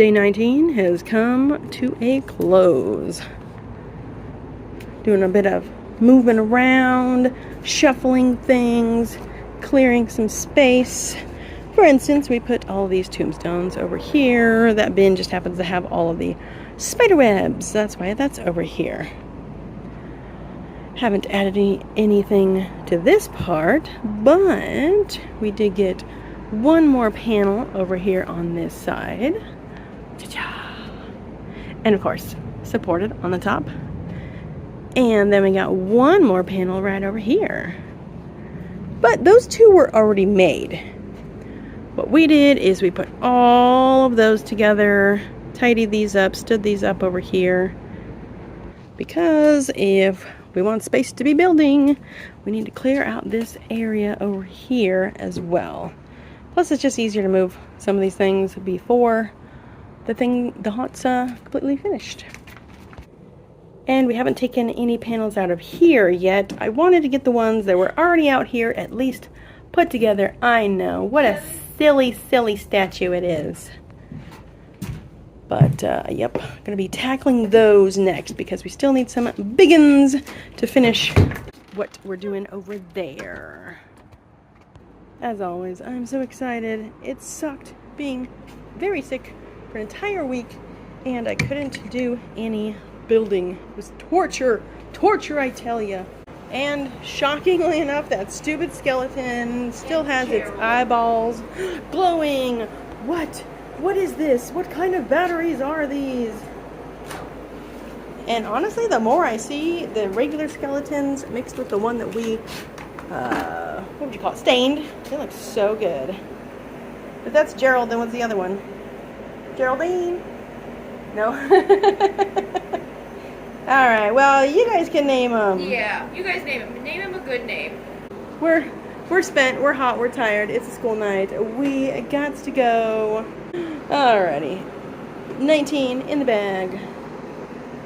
Day 19 has come to a close. Doing a bit of moving around, shuffling things, clearing some space. For instance, we put all these tombstones over here. That bin just happens to have all of the spider webs. That's why that's over here. Haven't added anything to this part, but we did get one more panel over here on this side. Cha-cha. And of course, supported on the top. And then we got one more panel right over here. But those two were already made. What we did is we put all of those together, tidied these up, stood these up over here. Because if we want space to be building, we need to clear out this area over here as well. Plus, it's just easier to move some of these things before the haun's completely finished. And we haven't taken any panels out of here yet. I wanted to get the ones that were already out here at least put together. I know, what a silly, silly statue it is. But, yep, gonna be tackling those next because we still need some biggins to finish what we're doing over there. As always, I'm so excited. It sucked being very sick for an entire week, and I couldn't do any building. It was torture. Torture, I tell ya. And shockingly enough, that stupid skeleton still has its eyeballs glowing. What is this? What kind of batteries are these? And honestly, the more I see the regular skeletons mixed with the one that we, what would you call it? Stained. They look so good. If that's Gerald, then what's the other one? Geraldine? No? Alright, well, you guys can name them. Yeah, you guys name him. Name him a good name. We're spent, we're hot, we're tired. It's a school night. We got to go. Alrighty. 19 in the bag.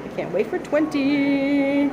I can't wait for 20.